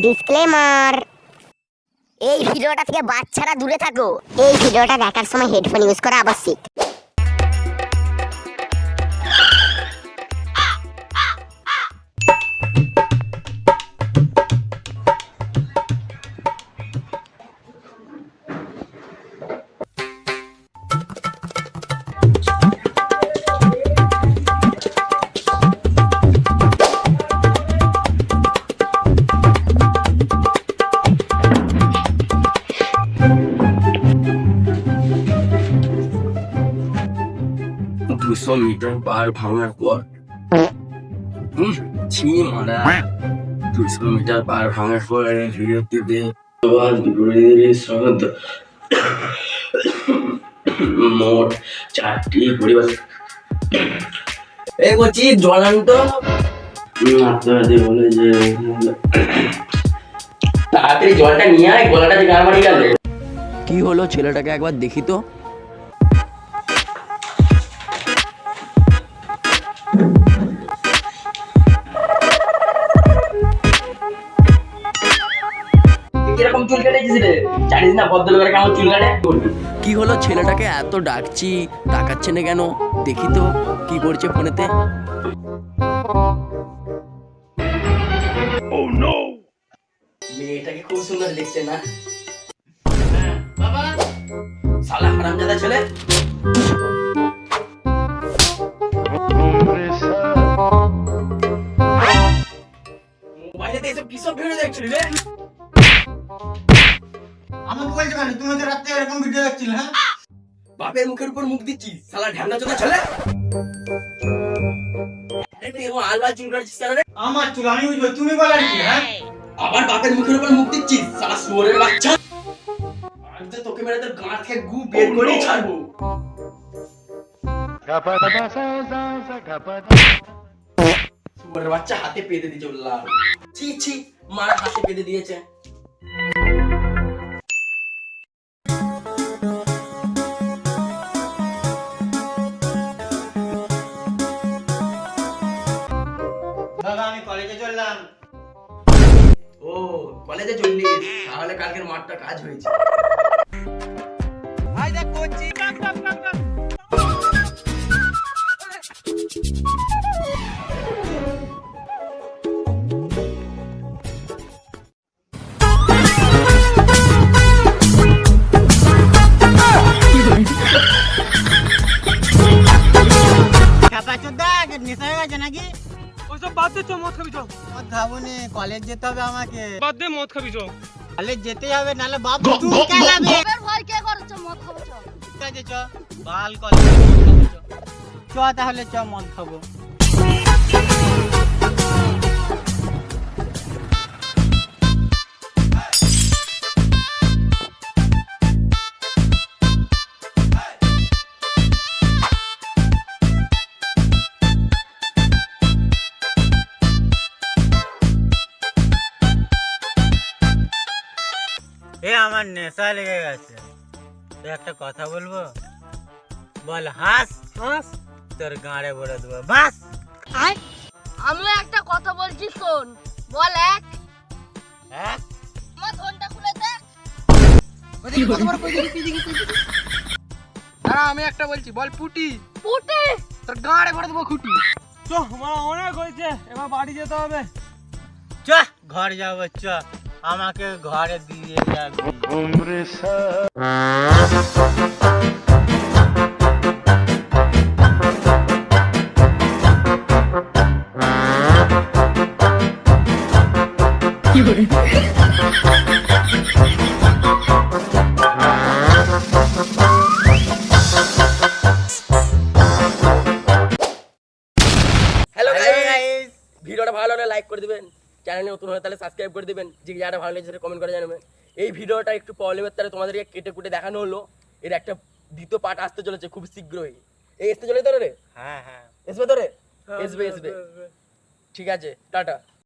Disclaimer, এই ভিডিওটা থেকে বাচ্চারা দূরে থাকো। এই ভিডিওটা দেখার সময় হেডফোন ইউজ করা আবশ্যক। দুশো মিটার পার ভাঙার পর ছি মারা 200 মিটার পার ভাঙার পর ভিডিওটিতে মোট 4টি পরিবার এই বলছি জল আনতো আপনাদের বলে যে তাড়াতাড়ি জলটা নিয়ে আয়, গলাটা যে গাড় মারি গেল। কি হলো ছেলেটাকে একবার দেখি তো। কিরকম চুল কেটেছিস রে? জানিস না ভদ্রলোকেরা কেমন চুল কাটে? কি হলো ছেলেটাকে এত ডাকছি, ডাকাচ্ছে না কেন? দেখি তো কি করছে ফোনেতে। মেয়েটাকে খুব সুন্দর দেখতে না? বাবা শালা হারামজাদা ছেলে। মোবাইলেতে এসব কিসব ভিডিও দেখছিস রে? আমাকে বলছো কেন? তুমি তো রাত্রে এরকম ভিডিও দেখছিলে? হ্যাঁ, বাপের মুখের উপর মুখ দিচ্ছিস শালা ঢ্যামনাচোদা ছেলে। আরে তুই এরকম আলবাল চুল কাটছিস কেন রে? আমার চুল আমি বুঝবো, তুমি বলার কি? হ্যাঁ, আবার বাপের মুখের উপর মুখ দিচ্ছিস শালা শুয়োরের বাচ্চা। আমি তো তোকে মেরে তোর গাঁট থেকে গু বের করেই ছাড়বো। শুয়োরের বাচ্চা হাতে পেতে দিয়েছে বললাম। ছি ছি, মারা হাতে পেতে দিয়েছে। বাবা আমি কলেজে চললাম। ও কলেজে চললিস, তাহলে কালকের মাঠটা কাজ হয়েছে। আই দেখ কোচি কাক কাক কাক কাক। নেশা হয়ে গেছে নাকি? ওইসব বাদ দে, চো মদ খাবি চো। মদ খাবো নে, কলেজ যেতে হবে আমাকে। বাদ দে, মদ খাবি চো। কলেজ যেতে হবে, নাহলে বাপ তুই কেলাবে। এবার ভয় কে করছো মদ খাবো চো। ঠিক আছে চ, বাল কলেজ মদ খাবো চ। চ তাহলে চ মদ খাবো। এ আমার নেশা লেগে গেছে, তুই একটা কথা বলবো? বল হাস হাস, তোর গাঁড়ে ভরে দেবো বাস। আমি একটা কথা বলছি শোন, বল এক। এক আমার ফোনটা খুলে দেখ। দাঁড়া আমি একটা বলছি, বল পুটি। পুটি তোর গাঁড়ে ভরে দেবো খুঁটি। চো, আমার অনেক হয়েছে, এবার বাড়ি যেতে হবে। চ ঘর যাবো চ, আমাকে ঘরে দিয়ে যাবি। হ্যালো Hello গাইস, guys, ভিডিওটা ভালো হলে লাইক করে দিবেন, চ্যানেলে নতুন হলে তাহলে সাবস্ক্রাইব করে দিবেন, যে যারা ভালো লেগেছে কমেন্ট করে জানাবেন। এই ভিডিওটা একটু প্রবলেমের তারে তোমাদেরকে কেটে কুটে দেখানো হলো। এর একটা দ্বিতীয় পার্ট আসতে চলেছে খুব শীঘ্রই। এই আসতে চলে তো রে? হ্যাঁ হ্যাঁ। আসবে তো রে? আসবে আসবে। ঠিক আছে, টাটা।